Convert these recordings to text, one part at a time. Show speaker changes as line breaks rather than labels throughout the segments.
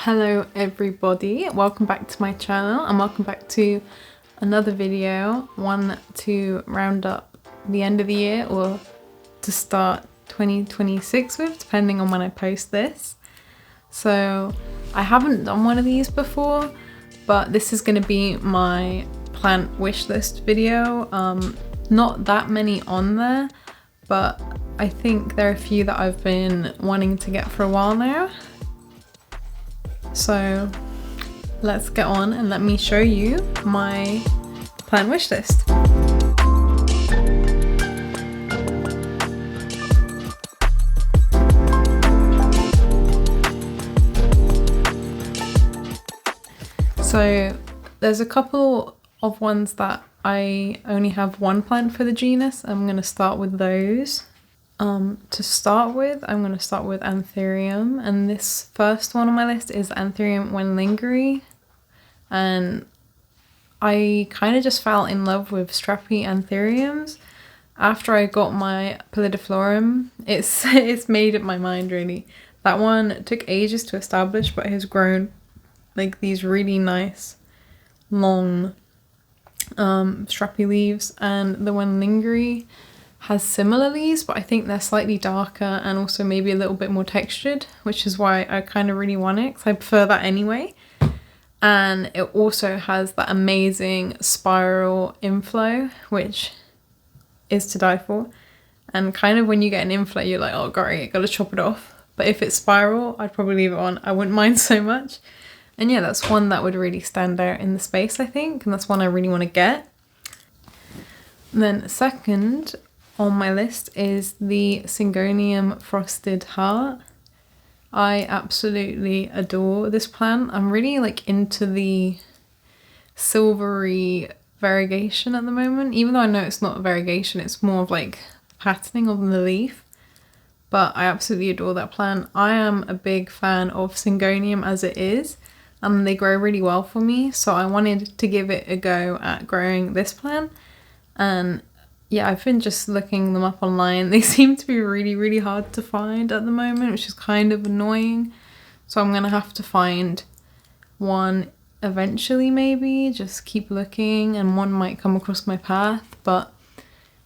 Hello everybody, welcome back to my channel and welcome back to another video, one to round up the end of the year or to start 2026 with, depending on when I post this. So I haven't done one of these before, but this is going to be my plant wish list video. Not that many on there, but I think there are a few that I've been wanting to get for a while now. So let's get on and let me show you my plant wish list. So there's a couple of ones that I only have one plant for the genus. I'm going to start with those. To start with, I'm going to start with Anthurium, and this first one on my list is Anthurium Wenlingeri, and I kind of just fell in love with strappy Anthuriums after I got my Pallidiflorum. It's made up my mind really. That one took ages to establish, but has grown like these really nice long strappy leaves, and the Wenlingeri has similar leaves, but I think they're slightly darker and also maybe a little bit more textured, which is why I kind of really want it, because I prefer that anyway. And it also has that amazing spiral inflow, which is to die for. And kind of when you get an inflow, you're like, oh great, gotta chop it off. But if it's spiral, I'd probably leave it on. I wouldn't mind so much. And yeah, that's one that would really stand out in the space, I think, and that's one I really want to get. And then second on my list is the Syngonium Frosted Heart. I absolutely adore this plant. I'm really like into the silvery variegation at the moment, even though I know it's not variegation, it's more of like patterning on the leaf. But I absolutely adore that plant. I am a big fan of Syngonium as it is, and they grow really well for me, so I wanted to give it a go at growing this plant. And yeah, I've been just looking them up online. They seem to be really hard to find at the moment, which is kind of annoying. So I'm gonna have to find one eventually, maybe, just keep looking, and one might come across my path. But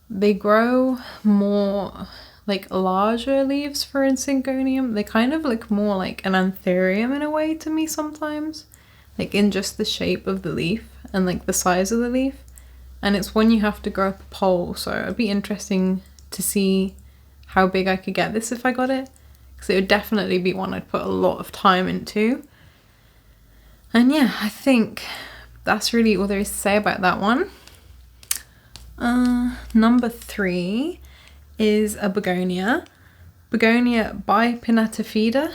they grow more like larger leaves for Syngonium. They kind of look more like an Anthurium in a way to me sometimes, like in just the shape of the leaf and like the size of the leaf. And it's one you have to grow up a pole, so it'd be interesting to see how big I could get this if I got it, because it would definitely be one I'd put a lot of time into. And yeah, I think that's really all there is to say about that one. Number 3 is a begonia. Begonia bipinnatifida.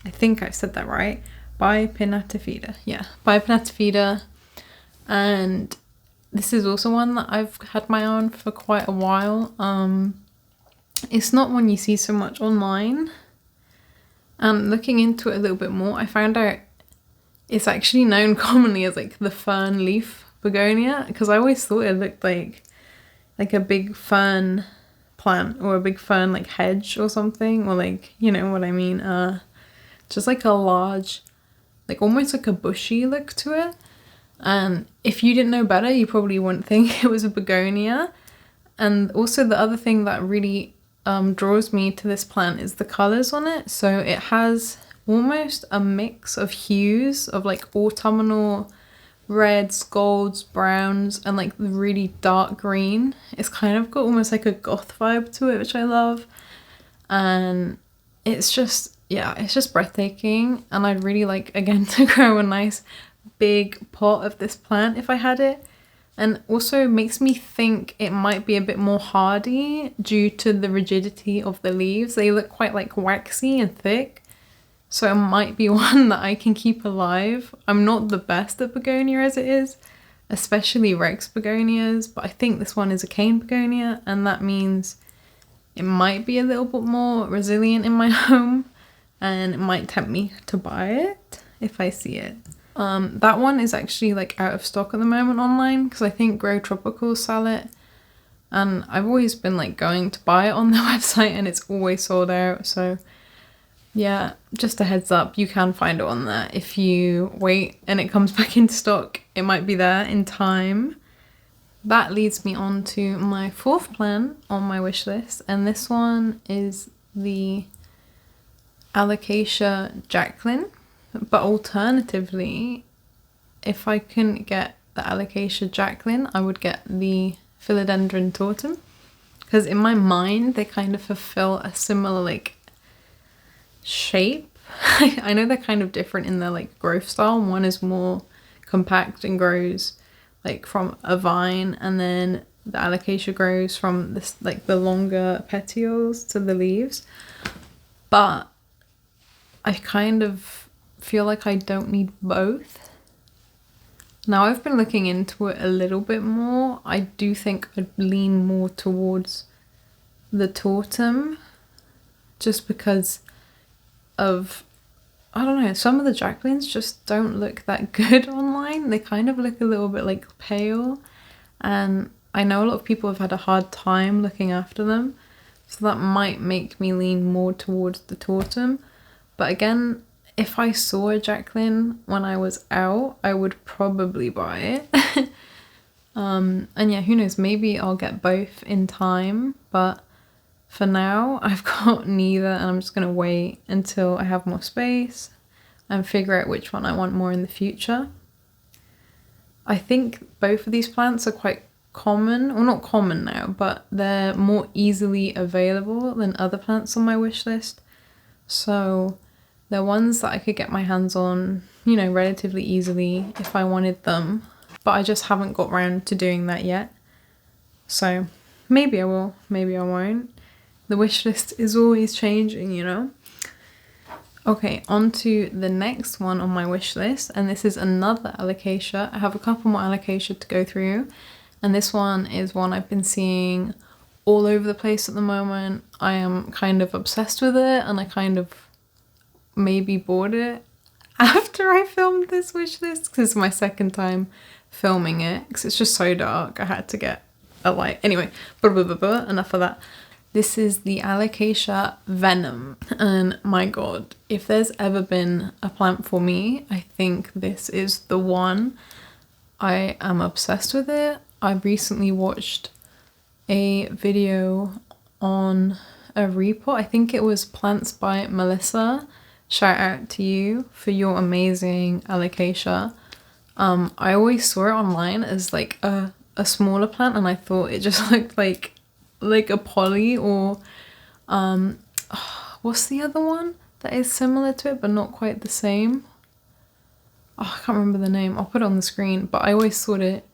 I think I said that right. Bipinnatifida. Yeah, bipinnatifida. And this is also one that I've had my eye on for quite a while. It's not one you see so much online. And looking into it a little bit more, I found out it's actually known commonly as like the fern leaf begonia, because I always thought it looked like a big fern plant or a big fern like hedge or something, or like, you know what I mean, just like a large, like almost like a bushy look to it. And if you didn't know better, you probably wouldn't think it was a begonia. And also the other thing that really draws me to this plant is the colours on it. So it has almost a mix of hues of like autumnal reds, golds, browns, and like the really dark green. It's kind of got almost like a goth vibe to it, which I love. And it's just, yeah, it's just breathtaking. And I'd really like, again, to grow a nice big pot of this plant if I had it. And also makes me think it might be a bit more hardy due to the rigidity of the leaves. They look quite like waxy and thick, so it might be one that I can keep alive. I'm not the best at begonia as it is, especially Rex begonias, but I think this one is a cane begonia, and that means it might be a little bit more resilient in my home, and it might tempt me to buy it if I see it. That one is actually like out of stock at the moment online, because I think Grow Tropical sell it, and I've always been like going to buy it on their website and it's always sold out. So Yeah, just a heads up, you can find it on there. If you wait and it comes back into stock, it might be there in time. That leads me on to my fourth plant on my wish list, and this one is the Alocasia Jacqueline. But alternatively, if I couldn't get the Alocasia Jacqueline, I would get the Philodendron Tortum, because in my mind they kind of fulfill a similar like shape. I know they're kind of different in their like growth style. One is more compact and grows like from a vine, and then the Alocasia grows from this like the longer petioles to the leaves. But I kind of feel like I don't need both. Now I've been looking into it a little bit more. I do think I'd lean more towards the Tortum, just because of, I don't know, some of the Jacquelines just don't look that good online. They kind of look a little bit like pale, and I know a lot of people have had a hard time looking after them, so that might make me lean more towards the Tortum. But again, if I saw a Jacqueline when I was out, I would probably buy it. And yeah, who knows, maybe I'll get both in time, but for now I've got neither, and I'm just gonna wait until I have more space and figure out which one I want more in the future. I think both of these plants are quite common, well not common now, but they're more easily available than other plants on my wish list. So they're ones that I could get my hands on, you know, relatively easily if I wanted them, but I just haven't got round to doing that yet. So maybe I will, maybe I won't. The wish list is always changing, you know. Okay, on to the next one on my wish list, and this is another Alocasia. I have a couple more Alocasia to go through, and this one is one I've been seeing all over the place at the moment. I am kind of obsessed with it, and I kind of maybe bought it after I filmed this wish list, because it's my second time filming it, because it's just so dark. I had to get a light. Anyway, enough of that. This is the Alocasia Venom, and my god, if there's ever been a plant for me, I think this is the one. I am obsessed with it. I recently watched a video on a repot. I think it was Plants by Melissa. Shout out to you for your amazing Alocasia. I always saw it online as like a smaller plant, and I thought it just looked like a poly, or what's the other one that is similar to it but not quite the same? I can't remember the name. I'll put it on the screen, but I always thought it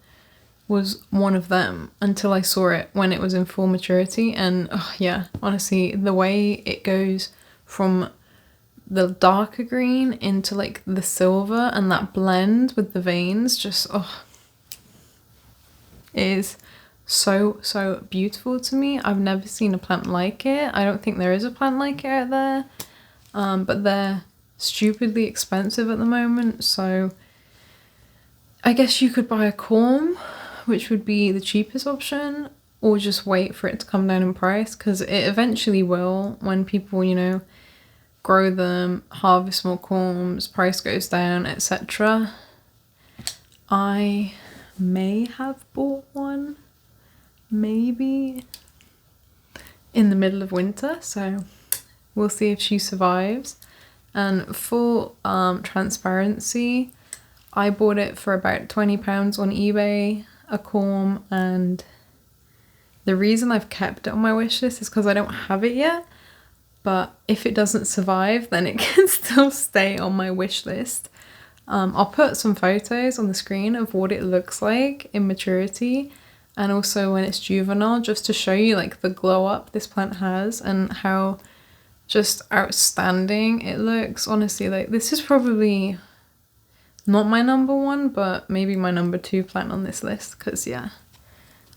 was one of them until I saw it when it was in full maturity. And yeah, honestly, the way it goes from the darker green into like the silver, and that blend with the veins, just is so beautiful to me. I've never seen a plant like it. I don't think there is a plant like it out there, but they're stupidly expensive at the moment, so I guess you could buy a corm, which would be the cheapest option, or just wait for it to come down in price, because it eventually will. When people, you know, grow them, harvest more corms, price goes down, etc. I may have bought one, maybe in the middle of winter, so we'll see if she survives. And full transparency, I bought it for about £20 on eBay, a corm, and the reason I've kept it on my wish list is because I don't have it yet, but if it doesn't survive, then it can still stay on my wish list. I'll put some photos on the screen of what it looks like in maturity, and also when it's juvenile, just to show you like the glow up this plant has and how just outstanding it looks. Honestly, like this is probably not my number one, but maybe my number 2 plant on this list, because yeah,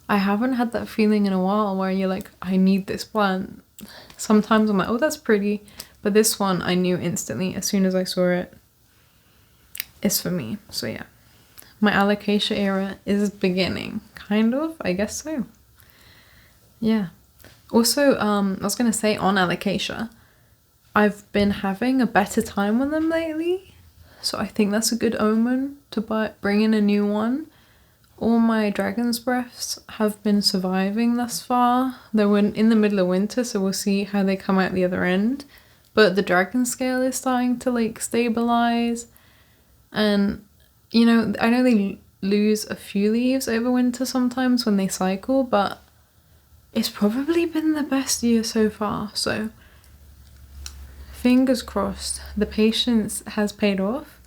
I haven't had that feeling in a while where you're like, I need this plant. Sometimes I'm like, oh, that's pretty, but this one I knew instantly as soon as I saw it, it's for me. So yeah, my Alocasia era is beginning, kind of, I guess so. Yeah. Also, I was gonna say on Alocasia, I've been having a better time with them lately. So I think that's a good omen to bring in a new one. All my dragon's breaths have been surviving thus far. They were in the middle of winter, so we'll see how they come out the other end. But the dragon scale is starting to like stabilize. And, you know, I know they lose a few leaves over winter sometimes when they cycle, but it's probably been the best year so far. So fingers crossed, the patience has paid off.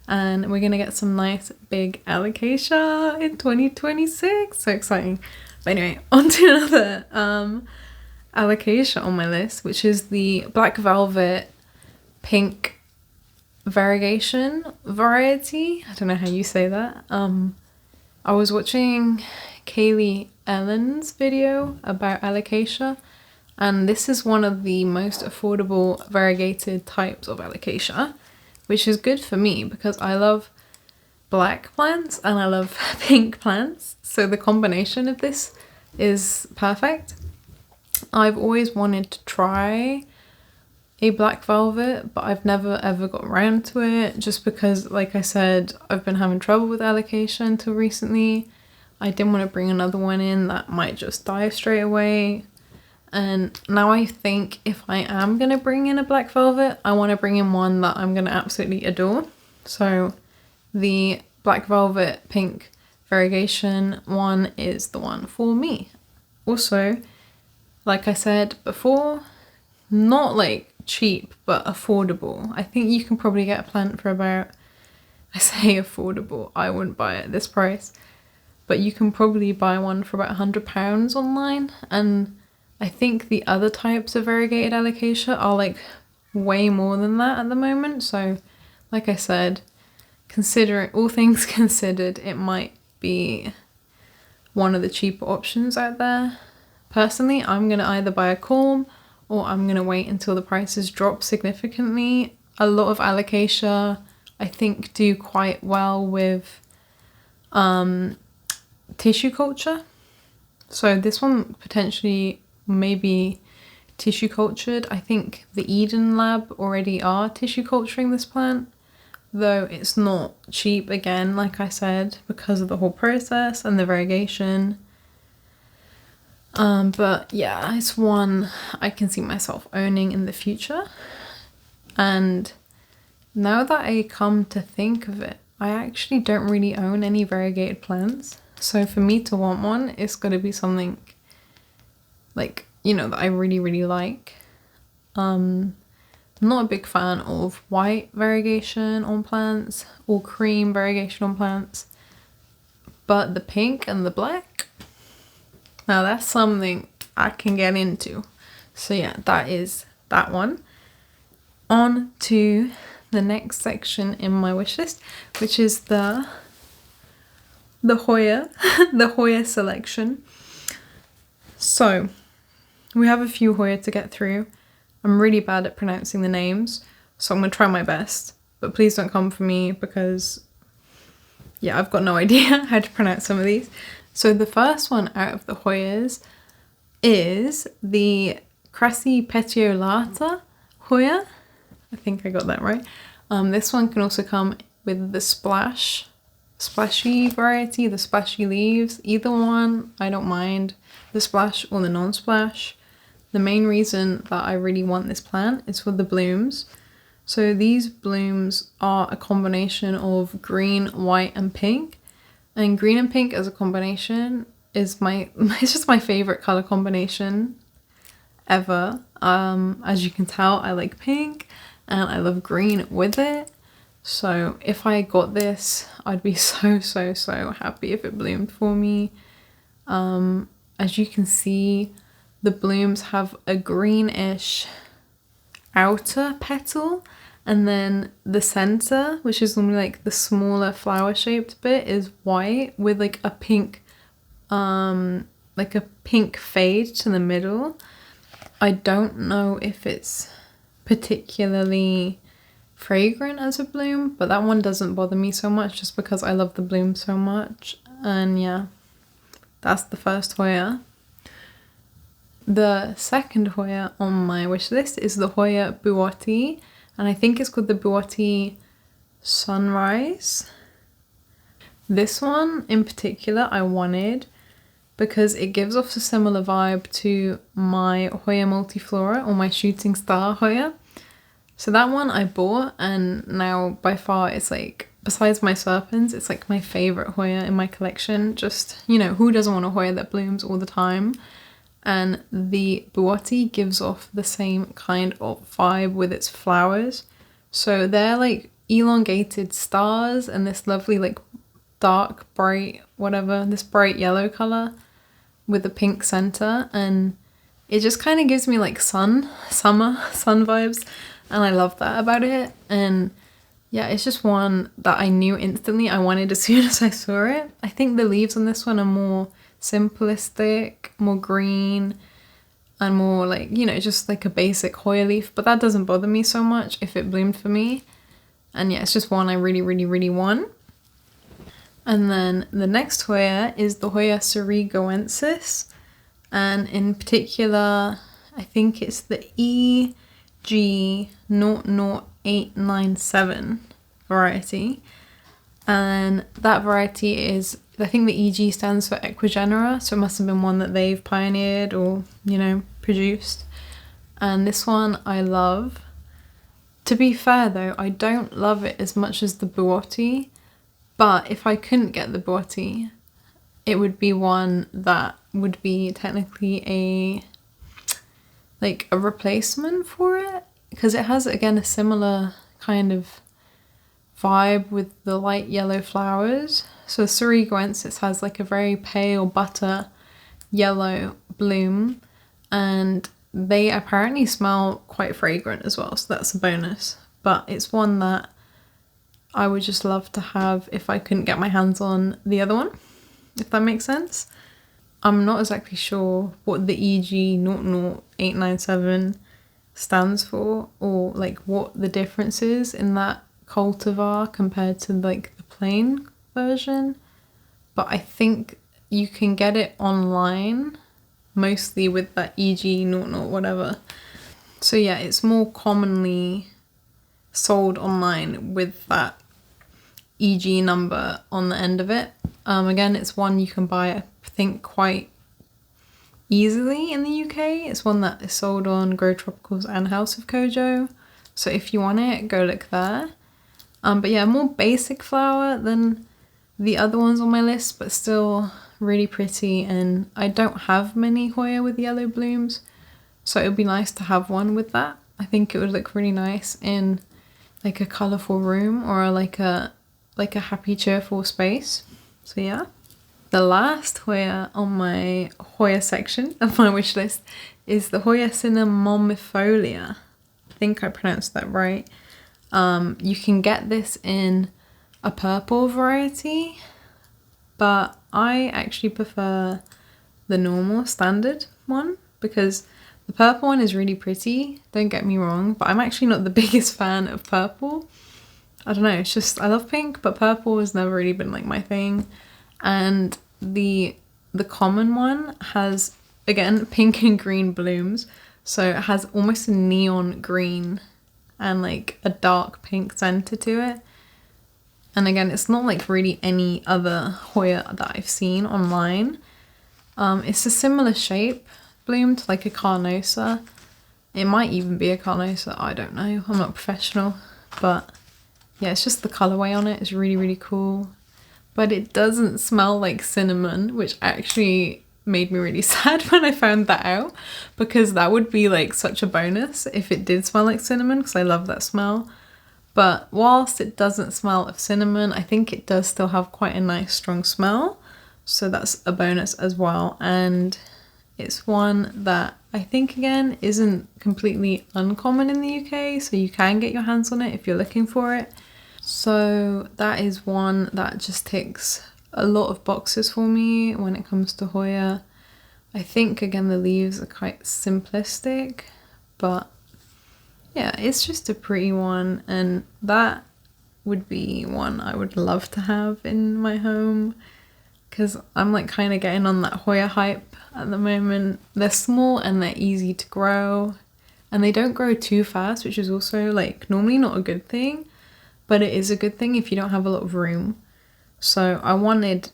And we're gonna get some nice big Alocasia in 2026. So exciting. But anyway, on to another Alocasia on my list, which is the Black Velvet Pink Variegation variety. I don't know how you say that. I was watching Kayleigh Ellen's video about Alocasia, and this is one of the most affordable variegated types of Alocasia, which is good for me because I love black plants and I love pink plants. So the combination of this is perfect. I've always wanted to try a black velvet, but I've never ever got around to it just because, like I said, I've been having trouble with Alocasia until recently. I didn't want to bring another one in that might just die straight away. And now I think if I am going to bring in a black velvet, I want to bring in one that I'm going to absolutely adore. So the Black Velvet Pink Variegation one is the one for me. Also, like I said before, not like cheap, but affordable. I think you can probably get a plant for about, I say affordable, I wouldn't buy it at this price, but you can probably buy one for about £100 online. And I think the other types of variegated Alocasia are like way more than that at the moment. So like I said, considering all things considered, it might be one of the cheaper options out there. Personally, I'm going to either buy a culm or I'm going to wait until the prices drop significantly. A lot of Alocasia I think do quite well with tissue culture. So this one potentially maybe tissue cultured. I think the Eden lab already are tissue culturing this plant, though it's not cheap again, like I said, because of the whole process and the variegation. But yeah, it's one I can see myself owning in the future. And now that I come to think of it, I actually don't really own any variegated plants. So for me to want one, it's got to be something like, you know, that I really, really like. I'm not a big fan of white variegation on plants or cream variegation on plants, but the pink and the black, now that's something I can get into. So yeah, that is that one. On to the next section in my wish list, which is the Hoya, the Hoya selection. So we have a few Hoya to get through. I'm really bad at pronouncing the names, so I'm going to try my best. But please don't come for me because, yeah, I've got no idea how to pronounce some of these. So the first one out of the Hoyas is the Crassipetiolata Hoya. I think I got that right. This one can also come with the splashy variety, the splashy leaves. Either one, I don't mind. The splash or the non-splash. The main reason that I really want this plant is for the blooms. So these blooms are a combination of green, white and pink. And green and pink as a combination is it's just my favorite color combination ever. As you can tell, I like pink and I love green with it. So if I got this, I'd be so happy if it bloomed for me. As you can see, the blooms have a greenish outer petal, and then the center, which is normally like the smaller flower shaped bit, is white with like a pink fade to the middle. I don't know if it's particularly fragrant as a bloom, but that one doesn't bother me so much just because I love the bloom so much. And yeah, that's the first Hoya. The second Hoya on my wish list is the Hoya Buotti, and I think it's called the Buotti Sunrise. This one in particular I wanted because it gives off a similar vibe to my Hoya Multiflora or my Shooting Star Hoya. So that one I bought, and now by far it's like, besides my Serpens, it's like my favourite Hoya in my collection. Just, you know, who doesn't want a Hoya that blooms all the time? And the Buotti gives off the same kind of vibe with its flowers. So they're like elongated stars and this lovely like dark, bright, whatever, this bright yellow colour with a pink centre, and it just kind of gives me like summer sun vibes, and I love that about it. And yeah, it's just one that I knew instantly I wanted as soon as I saw it. I think the leaves on this one are more simplistic, more green, and more like, you know, just like a basic Hoya leaf, but that doesn't bother me so much if it bloomed for me. And yeah, it's just one I really want. And then the next Hoya is the Hoya Surigoensis, and in particular I think it's the EG00897 variety, and that variety is, I think the EG stands for Equigenera, so it must have been one that they've pioneered or, you know, produced. And this one I love. To be fair though, I don't love it as much as the Buotti, but if I couldn't get the Buotti, it would be one that would be technically a replacement for it, because it has again a similar kind of vibe with the light yellow flowers. So Surigoensis has like a very pale butter yellow bloom, and they apparently smell quite fragrant as well, so that's a bonus. But it's one that I would just love to have if I couldn't get my hands on the other one, if that makes sense. I'm not exactly sure what the EG00897 stands for, or like what the difference is in that cultivar compared to like the plain version, but I think you can get it online mostly with that EG00 whatever. So yeah, it's more commonly sold online with that EG number on the end of it. Again, it's one you can buy, I think, quite easily in the UK. It's one that is sold on Grow Tropicals and House of Kojo, so if you want it, go look there. But yeah, more basic flower than the other ones on my list, but still really pretty. And I don't have many Hoya with yellow blooms, so it would be nice to have one with that. I think it would look really nice in like a colourful room or like a happy, cheerful space. So yeah. The last Hoya on my Hoya section of my wish list is the Hoya cinnamomifolia. I think I pronounced that right. You can get this in a purple variety, but I actually prefer the normal standard one because the purple one is really pretty, don't get me wrong, but I'm actually not the biggest fan of purple. I don't know, it's just, I love pink, but purple has never really been like my thing. And the common one has, again, pink and green blooms, so it has almost a neon green and like a dark pink center to it. And again, it's not like really any other Hoya that I've seen online. It's a similar shape bloom to like a carnosa. It might even be a carnosa, I don't know, I'm not professional, but yeah, it's just the colorway on it is really cool. But it doesn't smell like cinnamon, which actually made me really sad when I found that out, because that would be like such a bonus if it did smell like cinnamon, because I love that smell. But whilst it doesn't smell of cinnamon, I think it does still have quite a nice strong smell, so that's a bonus as well. And it's one that I think, again, isn't completely uncommon in the UK, so you can get your hands on it if you're looking for it. So that is one that just ticks a lot of boxes for me when it comes to Hoya. I think, again, the leaves are quite simplistic, but yeah, it's just a pretty one, and that would be one I would love to have in my home, because I'm like kind of getting on that Hoya hype at the moment. They're small and they're easy to grow, and they don't grow too fast, which is also like normally not a good thing, but it is a good thing if you don't have a lot of room. So I wanted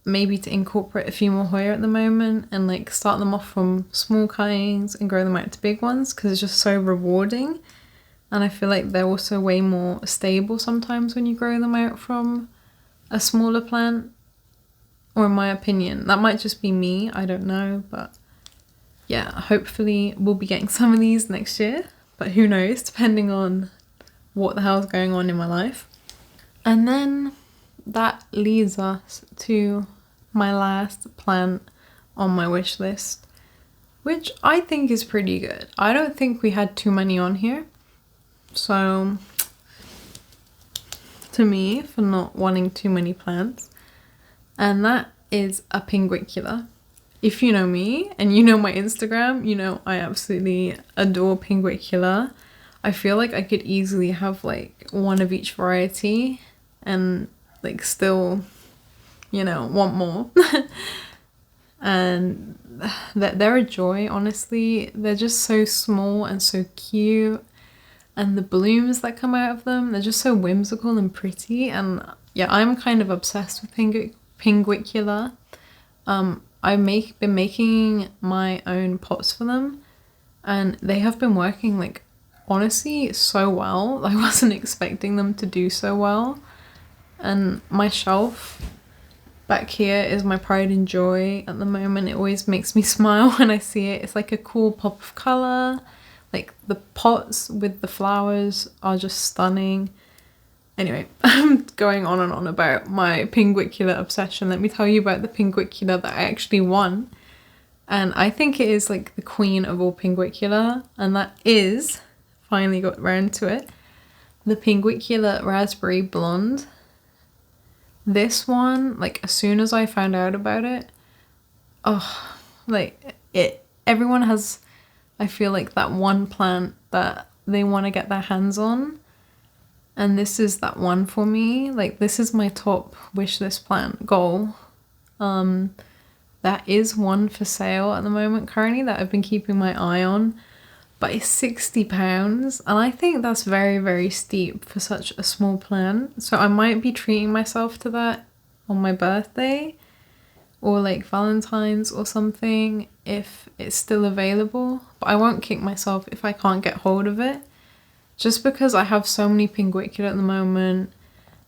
maybe to incorporate a few more Hoya at the moment and like start them off from small cuttings and grow them out to big ones, because it's just so rewarding. And I feel like they're also way more stable sometimes when you grow them out from a smaller plant, or in my opinion. That might just be me, I don't know, but yeah, hopefully we'll be getting some of these next year, but who knows, depending on what the hell's going on in my life. And then that leads us to my last plant on my wish list, which I think is pretty good. I don't think we had too many on here, so to me, for not wanting too many plants, and that is a pinguicula. If you know me and you know my Instagram, you know I absolutely adore pinguicula. I feel like I could easily have like one of each variety and like still, you know, want more. And they're a joy, honestly. They're just so small and so cute, and the blooms that come out of them, they're just so whimsical and pretty. And yeah, I'm kind of obsessed with pinguicula. I've been making my own pots for them, and they have been working like honestly so well. I wasn't expecting them to do so well. And my shelf back here is my pride and joy at the moment. It always makes me smile when I see it. It's like a cool pop of colour. Like the pots with the flowers are just stunning. Anyway, I'm going on and on about my pinguicula obsession. Let me tell you about the pinguicula that I actually won. And I think it is like the queen of all pinguicula, and that is, finally got round to it, the Pinguicula Raspberry Blonde. This one, like as soon as I found out about it, oh, like everyone has, I feel like, that one plant that they want to get their hands on, and this is that one for me. Like this is my top wish list plant goal. That is one for sale at the moment currently that I've been keeping my eye on, but it's £60, and I think that's very, very steep for such a small plant. So I might be treating myself to that on my birthday or like Valentine's or something if it's still available, but I won't kick myself if I can't get hold of it, just because I have so many pinguicula at the moment.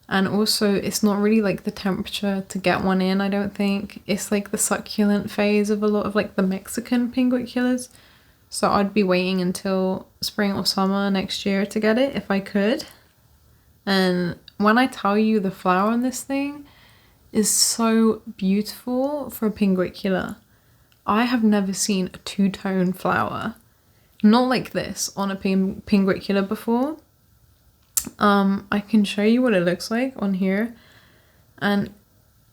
And also it's not really like the temperature to get one in, I don't think. It's like the succulent phase of a lot of like the Mexican pinguiculas. So I'd be waiting until spring or summer next year to get it if I could. And when I tell you, the flower on this thing is so beautiful for a pinguicula. I have never seen a two-tone flower, not like this, on a pinguicula before. I can show you what it looks like on here, and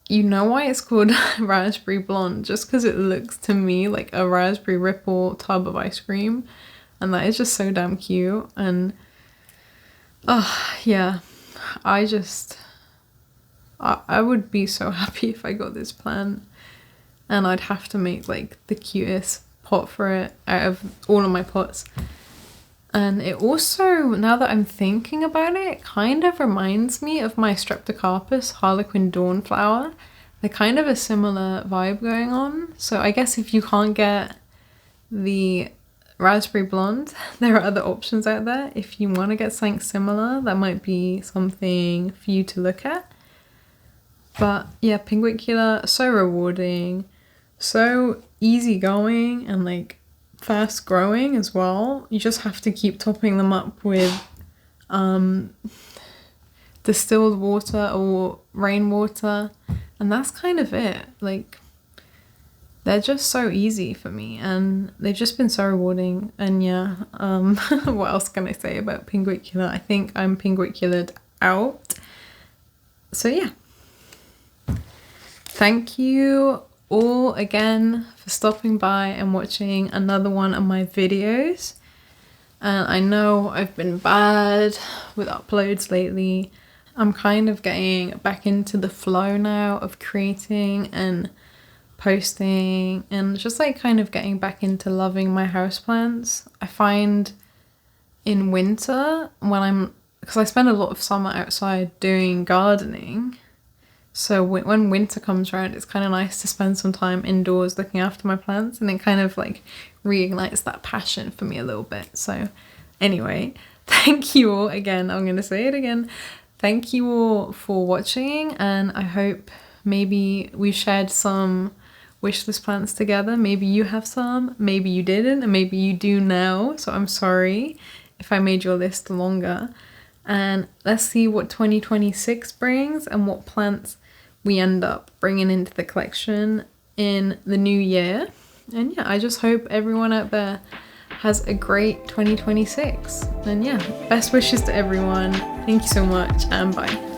you know why it's called Raspberry Blonde, just because it looks to me like a raspberry ripple tub of ice cream, and that is just so damn cute. And yeah, I would be so happy if I got this plant, and I'd have to make like the cutest pot for it out of all of my pots. And it also, now that I'm thinking about it, kind of reminds me of my Streptocarpus Harlequin Dawn flower. They're kind of a similar vibe going on. So I guess if you can't get the Raspberry Blonde, there are other options out there. If you want to get something similar, that might be something for you to look at. But yeah, pinguicula, so rewarding, so easygoing, and like fast growing as well. You just have to keep topping them up with distilled water or rainwater, and that's kind of it. Like they're just so easy for me, and they've just been so rewarding. And yeah, what else can I say about pinguicula? I think I'm pinguiculaed out. So yeah, thank you all again for stopping by and watching another one of my videos. And I know I've been bad with uploads lately, I'm kind of getting back into the flow now of creating and posting, and just like kind of getting back into loving my houseplants. I find in winter because I spend a lot of summer outside doing gardening, so when winter comes around, it's kind of nice to spend some time indoors looking after my plants, and it kind of like reignites that passion for me a little bit. So anyway, thank you all again. I'm going to say it again. Thank you all for watching, and I hope maybe we've shared some wishlist plants together. Maybe you have some, maybe you didn't, and maybe you do now. So I'm sorry if I made your list longer. And let's see what 2026 brings and what plants we end up bringing into the collection in the new year. And yeah, I just hope everyone out there has a great 2026. And yeah, best wishes to everyone. Thank you so much, and bye.